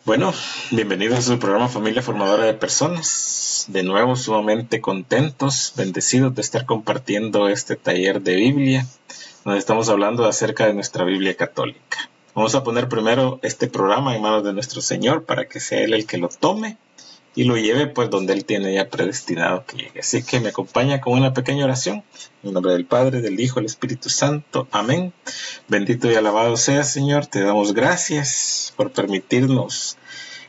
Bueno, bienvenidos a su programa Familia Formadora de Personas. De nuevo, sumamente contentos, bendecidos de estar compartiendo este taller de Biblia, donde estamos hablando acerca de nuestra Biblia católica. Vamos a poner primero este programa en manos de nuestro Señor para que sea Él el que lo tome y lo lleve pues donde Él tiene ya predestinado que llegue. Así que me acompaña con una pequeña oración. En nombre del Padre, del Hijo, del Espíritu Santo. Amén. Bendito y alabado sea, Señor. Te damos gracias por permitirnos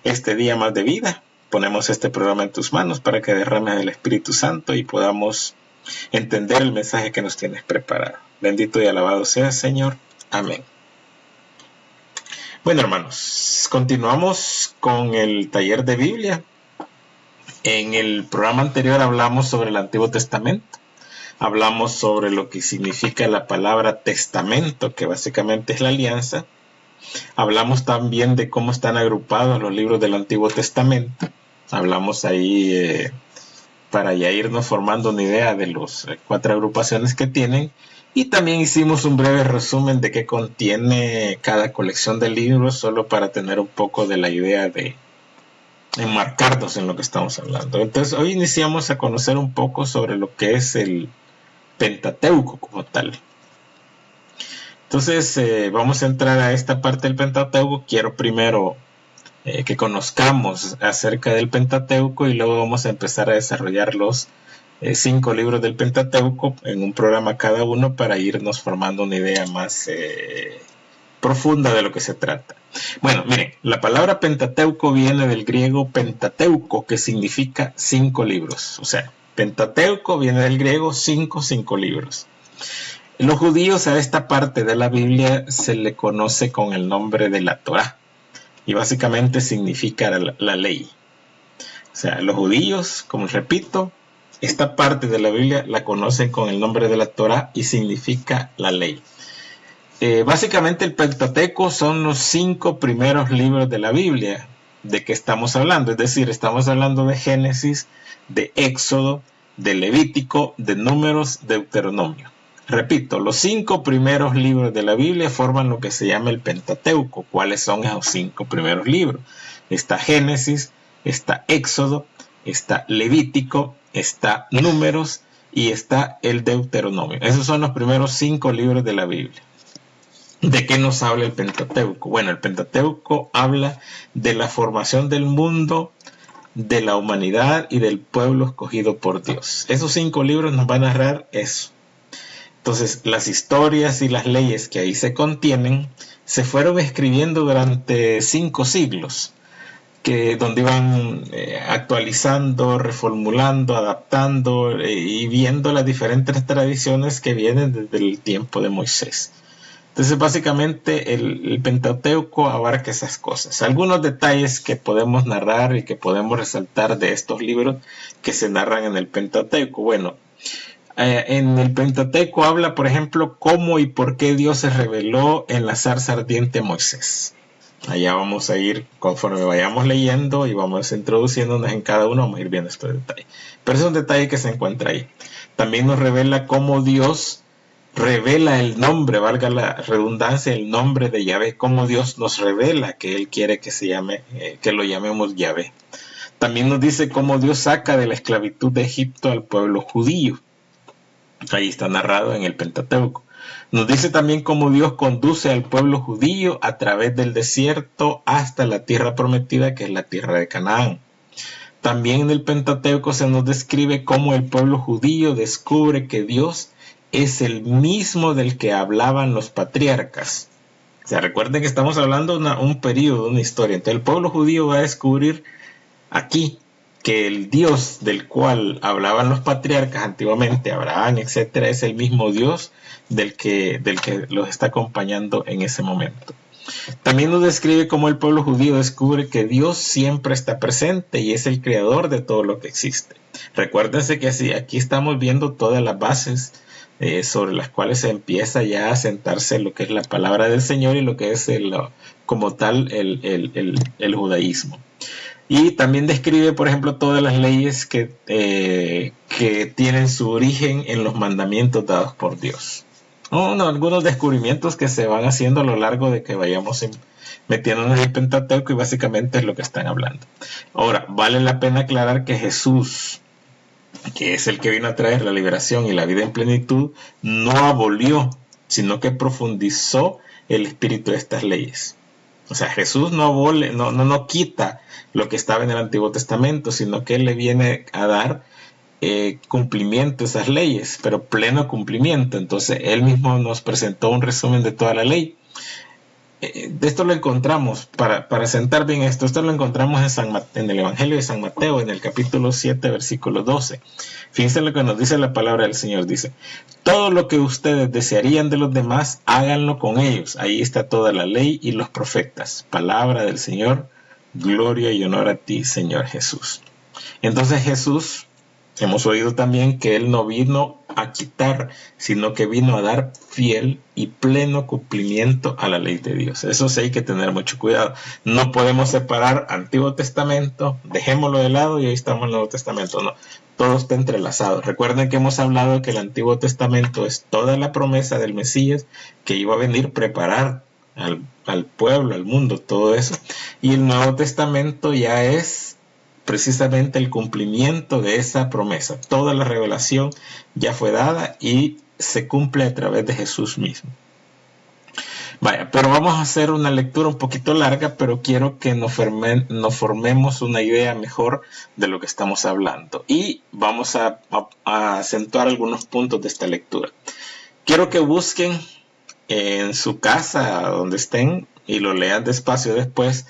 este día más de vida. Ponemos este programa en tus manos para que derrames el Espíritu Santo y podamos entender el mensaje que nos tienes preparado. Bendito y alabado sea, Señor. Amén. Bueno, hermanos, continuamos con el taller de Biblia. En el programa anterior hablamos sobre el Antiguo Testamento. Hablamos sobre lo que significa la palabra testamento, que básicamente es la alianza. Hablamos también de cómo están agrupados los libros del Antiguo Testamento. Hablamos ahí para ya irnos formando una idea de las 4 agrupaciones que tienen. Y también hicimos un breve resumen de qué contiene cada colección de libros, solo para tener un poco de la idea de enmarcarnos en lo que estamos hablando. Entonces hoy iniciamos a conocer un poco sobre lo que es el Pentateuco como tal. Entonces vamos a entrar a esta parte del Pentateuco. Quiero primero que conozcamos acerca del Pentateuco y luego vamos a empezar a desarrollar los 5 libros del Pentateuco en un programa cada uno para irnos formando una idea más profunda de lo que se trata. Bueno, miren, la palabra Pentateuco viene del griego Pentateuco, que significa 5 libros. O sea, Pentateuco viene del griego 5 libros. Los judíos a esta parte de la Biblia se le conoce con el nombre de la Torá y básicamente significa la ley. O sea, los judíos, como repito, esta parte de la Biblia la conocen con el nombre de la Torá y significa la ley. Básicamente el Pentateuco son los 5 primeros libros de la Biblia. ¿De qué estamos hablando? Es decir, estamos hablando de Génesis, de Éxodo, de Levítico, de Números, de Deuteronomio. Repito, los 5 primeros libros de la Biblia forman lo que se llama el Pentateuco. ¿Cuáles son esos 5 primeros libros? Está Génesis, está Éxodo, está Levítico, está Números y está el Deuteronomio. Esos son los primeros 5 libros de la Biblia. ¿De qué nos habla el Pentateuco? Bueno, el Pentateuco habla de la formación del mundo, de la humanidad y del pueblo escogido por Dios. Esos 5 libros nos van a narrar eso. Entonces, las historias y las leyes que ahí se contienen se fueron escribiendo durante 5 siglos, donde iban actualizando, reformulando, adaptando y viendo las diferentes tradiciones que vienen desde el tiempo de Moisés. Entonces, básicamente, el Pentateuco abarca esas cosas. Algunos detalles que podemos narrar y que podemos resaltar de estos libros que se narran en el Pentateuco. Bueno, en el Pentateuco habla, por ejemplo, cómo y por qué Dios se reveló en la zarza ardiente a Moisés. Allá vamos a ir conforme vayamos leyendo y vamos introduciéndonos en cada uno, vamos a ir viendo estos detalles. Pero es un detalle que se encuentra ahí. También nos revela cómo Dios revela el nombre, valga la redundancia, el nombre de Yahvé, cómo Dios nos revela que Él quiere que se llame, que lo llamemos Yahvé. También nos dice cómo Dios saca de la esclavitud de Egipto al pueblo judío. Ahí está narrado en el Pentateuco. Nos dice también cómo Dios conduce al pueblo judío a través del desierto hasta la tierra prometida, que es la tierra de Canaán. También en el Pentateuco se nos describe cómo el pueblo judío descubre que Dios es el mismo del que hablaban los patriarcas. O sea, recuerden que estamos hablando de un periodo, una historia. Entonces el pueblo judío va a descubrir aquí que el Dios del cual hablaban los patriarcas antiguamente, Abraham, etcétera, es el mismo Dios del que los está acompañando en ese momento. También nos describe cómo el pueblo judío descubre que Dios siempre está presente y es el creador de todo lo que existe. Recuérdense que aquí estamos viendo todas las bases sobre las cuales se empieza ya a sentarse lo que es la palabra del Señor y lo que es como tal el judaísmo. Y también describe, por ejemplo, todas las leyes que tienen su origen en los mandamientos dados por Dios. algunos descubrimientos que se van haciendo a lo largo de que vayamos metiéndonos en el Pentateuco, y básicamente es lo que están hablando. Ahora, vale la pena aclarar que Jesús, que es el que vino a traer la liberación y la vida en plenitud, no abolió, sino que profundizó el espíritu de estas leyes. O sea, Jesús no quita lo que estaba en el Antiguo Testamento, sino que Él le viene a dar cumplimiento a esas leyes, pero pleno cumplimiento. Entonces, Él mismo nos presentó un resumen de toda la ley. De esto lo encontramos, para sentar bien esto lo encontramos en el Evangelio de San Mateo, en el capítulo 7, versículo 12. Fíjense lo que nos dice la palabra del Señor. Dice: todo lo que ustedes desearían de los demás, háganlo con ellos. Ahí está toda la ley y los profetas. Palabra del Señor, gloria y honor a ti, Señor Jesús. Entonces Jesús, hemos oído también que Él no vino a quitar, sino que vino a dar fiel y pleno cumplimiento a la ley de Dios. Eso sí hay que tener mucho cuidado. No podemos separar Antiguo Testamento, dejémoslo de lado y ahí estamos en el Nuevo Testamento. No, todo está entrelazado. Recuerden que hemos hablado que el Antiguo Testamento es toda la promesa del Mesías que iba a venir a preparar al pueblo, al mundo, todo eso. Y el Nuevo Testamento ya es precisamente el cumplimiento de esa promesa. Toda la revelación ya fue dada y se cumple a través de Jesús mismo. Vaya, pero vamos a hacer una lectura un poquito larga, pero quiero que nos formemos una idea mejor de lo que estamos hablando. Y vamos a acentuar algunos puntos de esta lectura. Quiero que busquen en su casa, donde estén, y lo lean despacio después,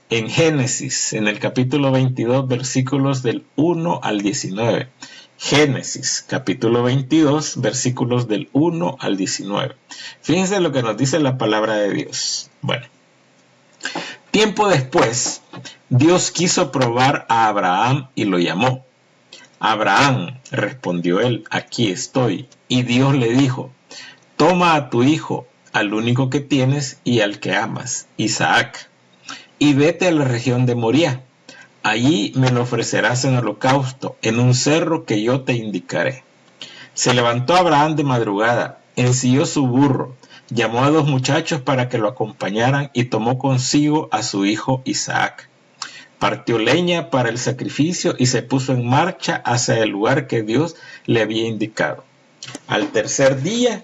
en Génesis, en el capítulo 22, versículos del 1 al 19. Génesis, capítulo 22, versículos del 1 al 19. Fíjense lo que nos dice la palabra de Dios. Bueno, tiempo después, Dios quiso probar a Abraham y lo llamó. Abraham, respondió él, aquí estoy. Y Dios le dijo: toma a tu hijo, al único que tienes y al que amas, Isaac, y vete a la región de Moría. Allí me lo ofrecerás en holocausto, en un cerro que yo te indicaré. Se levantó Abraham de madrugada, ensilló su burro, llamó a 2 muchachos para que lo acompañaran y tomó consigo a su hijo Isaac. Partió leña para el sacrificio y se puso en marcha hacia el lugar que Dios le había indicado. Al tercer día,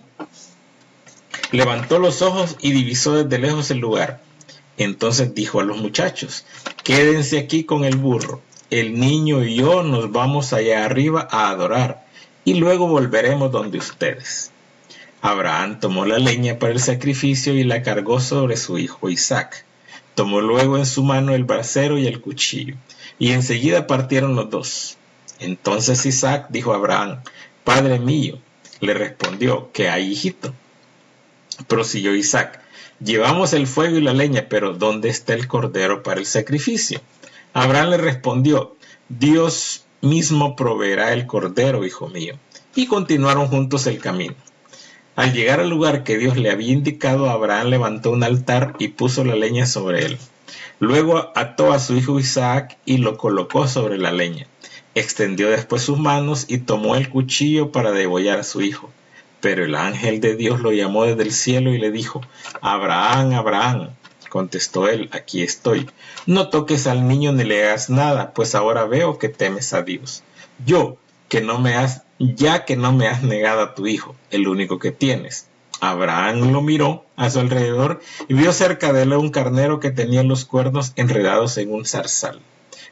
levantó los ojos y divisó desde lejos el lugar. Entonces dijo a los muchachos: quédense aquí con el burro, el niño y yo nos vamos allá arriba a adorar, y luego volveremos donde ustedes. Abraham tomó la leña para el sacrificio y la cargó sobre su hijo Isaac. Tomó luego en su mano el brasero y el cuchillo, y enseguida partieron los dos. Entonces Isaac dijo a Abraham: Padre mío. Le respondió: ¿qué hay, hijito? Prosiguió Isaac: llevamos el fuego y la leña, pero ¿dónde está el cordero para el sacrificio? Abraham le respondió: Dios mismo proveerá el cordero, hijo mío. Y continuaron juntos el camino. Al llegar al lugar que Dios le había indicado, Abraham levantó un altar y puso la leña sobre él. Luego ató a su hijo Isaac y lo colocó sobre la leña. Extendió después sus manos y tomó el cuchillo para degollar a su hijo. Pero el ángel de Dios lo llamó desde el cielo y le dijo: Abraham, Abraham. Contestó él: aquí estoy. No toques al niño ni le hagas nada, pues ahora veo que temes a Dios. Ya que no me has negado a tu hijo, el único que tienes. Abraham lo miró a su alrededor y vio cerca de él un carnero que tenía los cuernos enredados en un zarzal.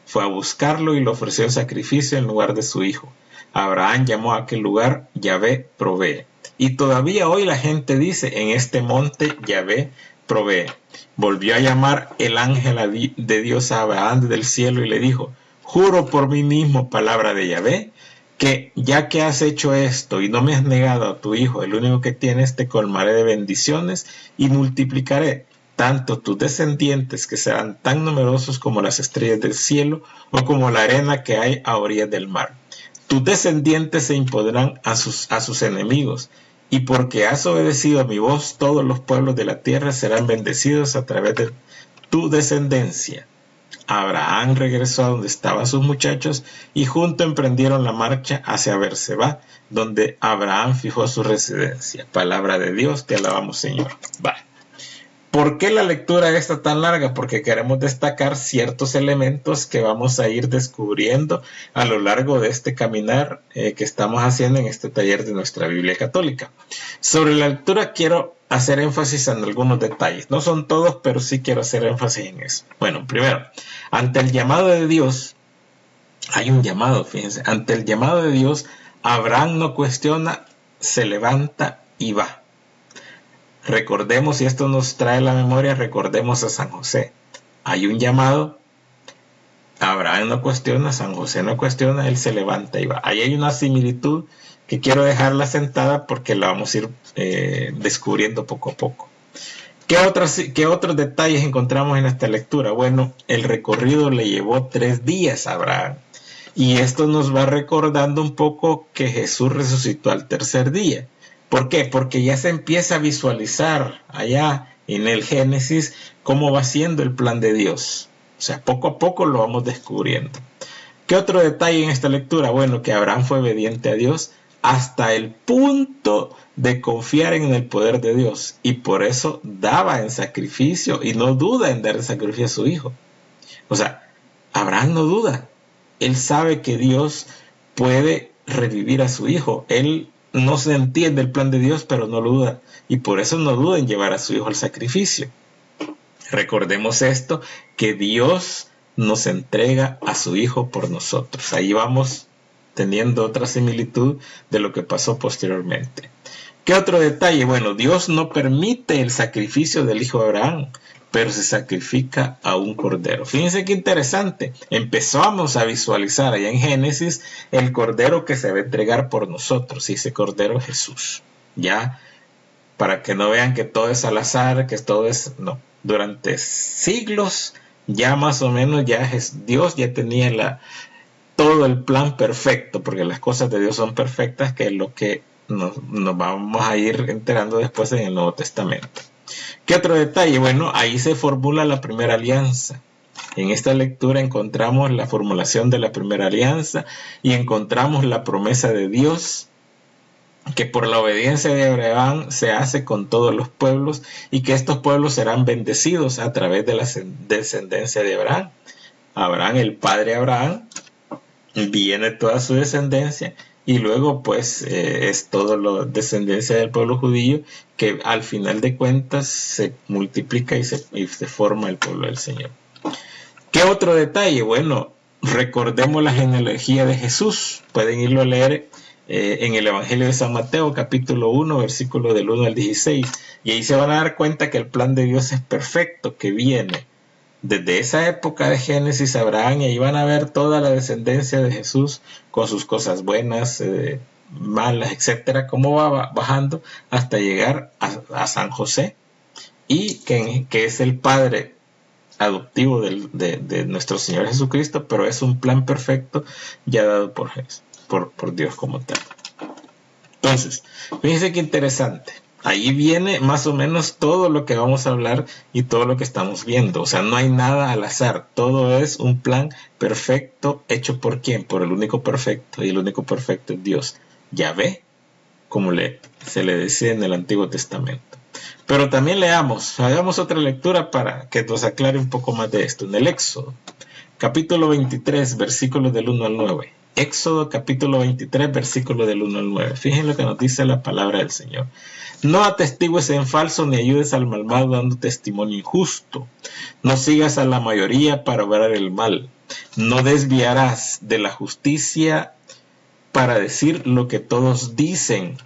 Fue a buscarlo y lo ofreció en sacrificio en lugar de su hijo. Abraham llamó a aquel lugar Yahvé provee. Y todavía hoy la gente dice: en este monte Yahvé provee. Volvió a llamar el ángel de Dios a Abraham desde el cielo y le dijo: juro por mí mismo, palabra de Yahvé, que ya que has hecho esto y no me has negado a tu hijo, el único que tienes, te colmaré de bendiciones y multiplicaré tanto tus descendientes, que serán tan numerosos como las estrellas del cielo o como la arena que hay a orillas del mar. Tus descendientes se impondrán a sus enemigos, y porque has obedecido a mi voz, todos los pueblos de la tierra serán bendecidos a través de tu descendencia. Abraham regresó a donde estaban sus muchachos y juntos emprendieron la marcha hacia Berseba, donde Abraham fijó su residencia. Palabra de Dios, te alabamos, Señor. Va. ¿Por qué la lectura está tan larga? Porque queremos destacar ciertos elementos que vamos a ir descubriendo a lo largo de este caminar que estamos haciendo en este taller de nuestra Biblia Católica. Sobre la lectura quiero hacer énfasis en algunos detalles. No son todos, pero sí quiero hacer énfasis en eso. Bueno, primero, ante el llamado de Dios, hay un llamado, fíjense. Ante el llamado de Dios, Abraham no cuestiona, se levanta y va. Recordemos, y esto nos trae la memoria, recordemos a San José. Hay un llamado, Abraham no cuestiona, San José no cuestiona, él se levanta y va. Ahí hay una similitud que quiero dejarla sentada porque la vamos a ir descubriendo poco a poco. ¿Qué otros detalles encontramos en esta lectura? Bueno, el recorrido le llevó 3 días a Abraham. Y esto nos va recordando un poco que Jesús resucitó al tercer día. ¿Por qué? Porque ya se empieza a visualizar allá en el Génesis cómo va siendo el plan de Dios. O sea, poco a poco lo vamos descubriendo. ¿Qué otro detalle en esta lectura? Bueno, que Abraham fue obediente a Dios hasta el punto de confiar en el poder de Dios. Y por eso daba en sacrificio y no duda en dar en sacrificio a su hijo. O sea, Abraham no duda. Él sabe que Dios puede revivir a su hijo. Él no se entiende el plan de Dios, pero no lo duda. Y por eso no duda en llevar a su hijo al sacrificio. Recordemos esto, que Dios nos entrega a su hijo por nosotros. Ahí vamos teniendo otra similitud de lo que pasó posteriormente. ¿Qué otro detalle? Bueno, Dios no permite el sacrificio del hijo de Abraham, pero se sacrifica a un cordero. Fíjense qué interesante. Empezamos a visualizar allá en Génesis el cordero que se va a entregar por nosotros, y ese cordero es Jesús. Ya, para que no vean que todo es al azar, que todo es... No, durante siglos ya más o menos Dios ya tenía todo el plan perfecto, porque las cosas de Dios son perfectas, que es lo que nos vamos a ir enterando después en el Nuevo Testamento. ¿Qué otro detalle? Bueno, ahí se formula la primera alianza. En esta lectura encontramos la formulación de la primera alianza y encontramos la promesa de Dios que por la obediencia de Abraham se hace con todos los pueblos y que estos pueblos serán bendecidos a través de la descendencia de Abraham. Abraham, el padre Abraham, viene toda su descendencia y luego pues es toda la descendencia del pueblo judío que al final de cuentas se multiplica y se forma el pueblo del Señor. ¿Qué otro detalle? Bueno, recordemos la genealogía de Jesús. Pueden irlo a leer en el Evangelio de San Mateo, capítulo 1, versículo del 1 al 16. Y ahí se van a dar cuenta que el plan de Dios es perfecto, que viene desde esa época de Génesis, Abraham, y ahí van a ver toda la descendencia de Jesús con sus cosas buenas, malas, etcétera, cómo va bajando hasta llegar a San José, y que es el padre adoptivo de nuestro Señor Jesucristo, pero es un plan perfecto ya dado por Dios como tal. Entonces, fíjense qué interesante. Ahí viene más o menos todo lo que vamos a hablar y todo lo que estamos viendo. O sea, no hay nada al azar. Todo es un plan perfecto hecho por ¿quién? Por el único perfecto. Y el único perfecto es Dios. Yahvé, como se le decía en el Antiguo Testamento. Pero también hagamos otra lectura para que nos aclare un poco más de esto. En el Éxodo, capítulo 23, versículos del 1 al 9. Éxodo capítulo 23, versículo del 1 al 9. Fíjense lo que nos dice la palabra del Señor. No atestigues en falso ni ayudes al malvado dando testimonio injusto. No sigas a la mayoría para obrar el mal. No desviarás de la justicia para decir lo que todos dicen.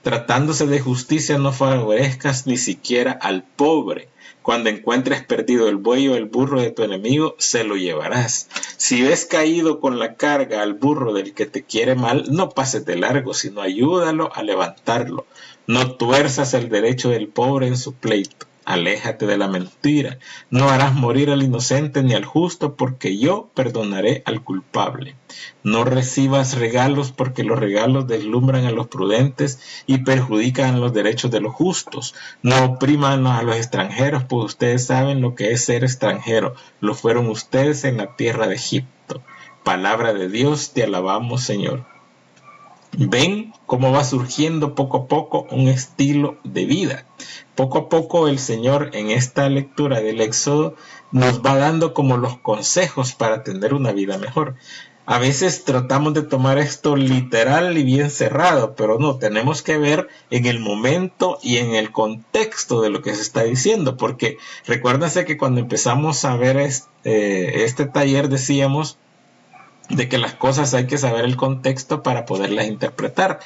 Tratándose de justicia no favorezcas ni siquiera al pobre. Cuando encuentres perdido el buey o el burro de tu enemigo, se lo llevarás. Si ves caído con la carga al burro del que te quiere mal, no pases de largo, sino ayúdalo a levantarlo. No tuerzas el derecho del pobre en su pleito. aléjate de la mentira. No harás morir al inocente ni al justo, porque yo perdonaré al culpable. No recibas regalos, porque los regalos deslumbran a los prudentes y perjudican los derechos de los justos. No opriman a los extranjeros, pues ustedes saben lo que es ser extranjero. Lo fueron ustedes en la tierra de Egipto. Palabra de Dios, te alabamos, Señor. Ven cómo va surgiendo poco a poco un estilo de vida. Poco a poco el Señor en esta lectura del Éxodo nos va dando como los consejos para tener una vida mejor. A veces tratamos de tomar esto literal y bien cerrado, pero no, tenemos que ver en el momento y en el contexto de lo que se está diciendo, porque recuérdense que cuando empezamos a ver este taller decíamos de que las cosas hay que saber el contexto para poderlas interpretar.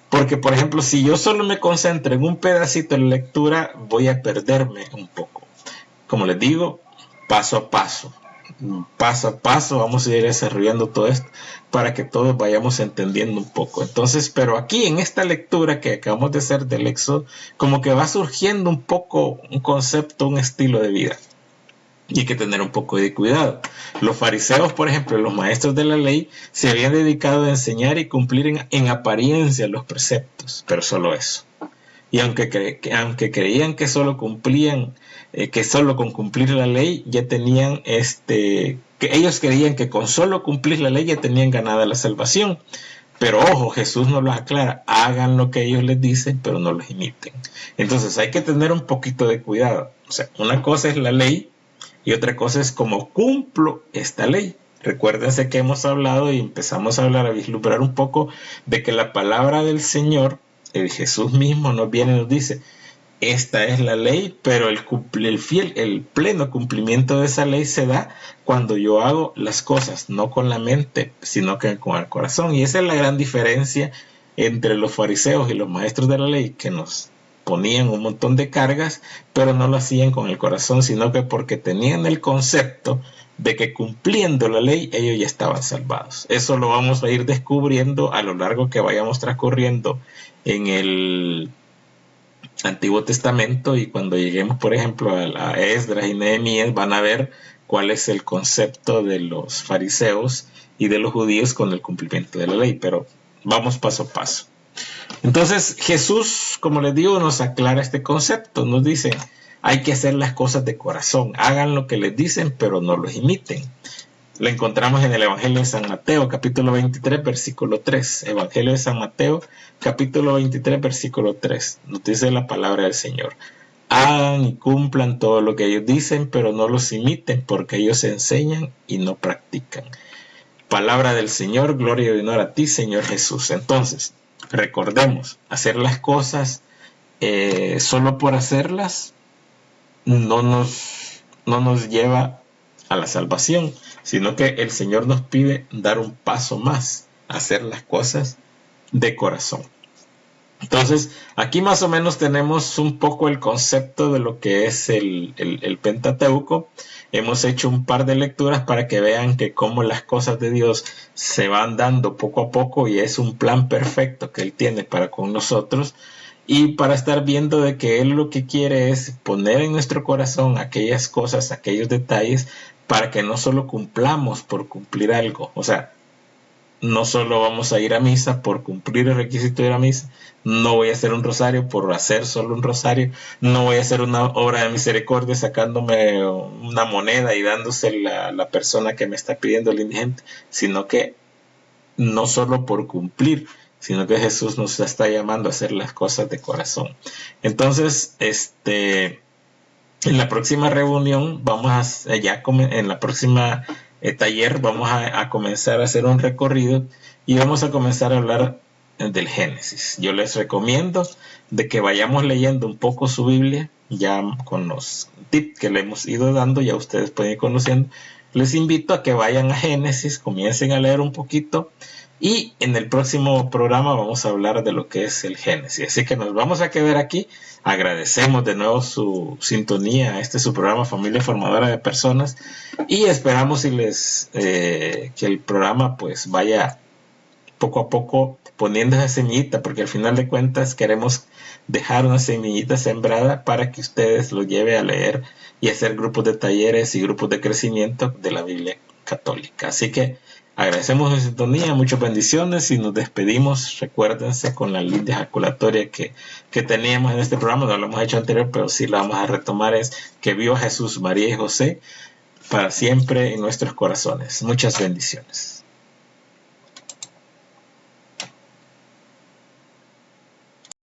Porque, por ejemplo, si yo solo me concentro en un pedacito de lectura, voy a perderme un poco. Como les digo, paso a paso vamos a ir desarrollando todo esto para que todos vayamos entendiendo un poco. Entonces, pero aquí en esta lectura que acabamos de hacer del Éxodo, como que va surgiendo un poco un concepto, un estilo de vida. Y hay que tener un poco de cuidado. Los fariseos, por ejemplo, los maestros de la ley, se habían dedicado a enseñar y cumplir en apariencia los preceptos, pero solo eso. Y aunque creían que solo cumplían, que solo con cumplir la ley ya tenían, que ellos creían que con solo cumplir la ley ya tenían ganada la salvación. Pero ojo, Jesús nos lo aclara, hagan lo que ellos les dicen, pero no los imiten. Entonces hay que tener un poquito de cuidado. O sea, una cosa es la ley, y otra cosa es cómo cumplo esta ley. Recuérdense que hemos hablado y empezamos a hablar, a vislumbrar un poco de que la palabra del Señor, el Jesús mismo nos viene y nos dice, esta es la ley, pero el pleno cumplimiento de esa ley se da cuando yo hago las cosas, no con la mente, sino que con el corazón. Y esa es la gran diferencia entre los fariseos y los maestros de la ley, que nos ponían un montón de cargas, pero no lo hacían con el corazón, sino que porque tenían el concepto de que cumpliendo la ley ellos ya estaban salvados. Eso lo vamos a ir descubriendo a lo largo que vayamos transcurriendo en el Antiguo Testamento, y cuando lleguemos, por ejemplo, a Esdras y Nehemías, van a ver cuál es el concepto de los fariseos y de los judíos con el cumplimiento de la ley, pero vamos paso a paso. Entonces Jesús, como les digo, nos aclara este concepto, nos dice, hay que hacer las cosas de corazón, hagan lo que les dicen, pero no los imiten. Lo encontramos en el Evangelio de San Mateo, capítulo 23, versículo 3. Evangelio de San Mateo, capítulo 23, versículo 3. Nos dice la palabra del Señor. Hagan y cumplan todo lo que ellos dicen, pero no los imiten, porque ellos enseñan y no practican. Palabra del Señor, gloria y honor a ti, Señor Jesús. Entonces, recordemos, hacer las cosas solo por hacerlas no nos lleva a la salvación, sino que el Señor nos pide dar un paso más, hacer las cosas de corazón. Entonces, aquí más o menos tenemos un poco el concepto de lo que es el Pentateuco. Hemos hecho un par de lecturas para que vean que cómo las cosas de Dios se van dando poco a poco y es un plan perfecto que Él tiene para con nosotros, y para estar viendo de que Él lo que quiere es poner en nuestro corazón aquellas cosas, aquellos detalles, para que no solo cumplamos por cumplir algo. O sea, no solo vamos a ir a misa por cumplir el requisito de ir a misa, no voy a hacer un rosario por hacer solo un rosario, no voy a hacer una obra de misericordia sacándome una moneda y dándosela a la persona que me está pidiendo el indigente, sino que no solo por cumplir, sino que Jesús nos está llamando a hacer las cosas de corazón. Entonces, en la próxima reunión en la próxima taller vamos a comenzar a hacer un recorrido y vamos a comenzar a hablar del Génesis. Yo les recomiendo de que vayamos leyendo un poco su Biblia, ya con los tips que le hemos ido dando, ya ustedes pueden ir conociendo. Les invito a que vayan a Génesis, comiencen a leer un poquito, y en el próximo programa vamos a hablar de lo que es el Génesis. Así que nos vamos a quedar aquí. Agradecemos de nuevo su sintonía. Este es su programa Familia Formadora de Personas, y esperamos que el programa pues vaya poco a poco poniendo esa semillita, porque al final de cuentas queremos dejar una semillita sembrada para que ustedes lo lleve a leer y hacer grupos de talleres y grupos de crecimiento de la Biblia católica. Así que agradecemos su sintonía, muchas bendiciones y nos despedimos. Recuérdense con la linda ejaculatoria que teníamos en este programa, no lo hemos hecho anterior, pero sí la vamos a retomar, es que viva Jesús, María y José para siempre en nuestros corazones. Muchas bendiciones.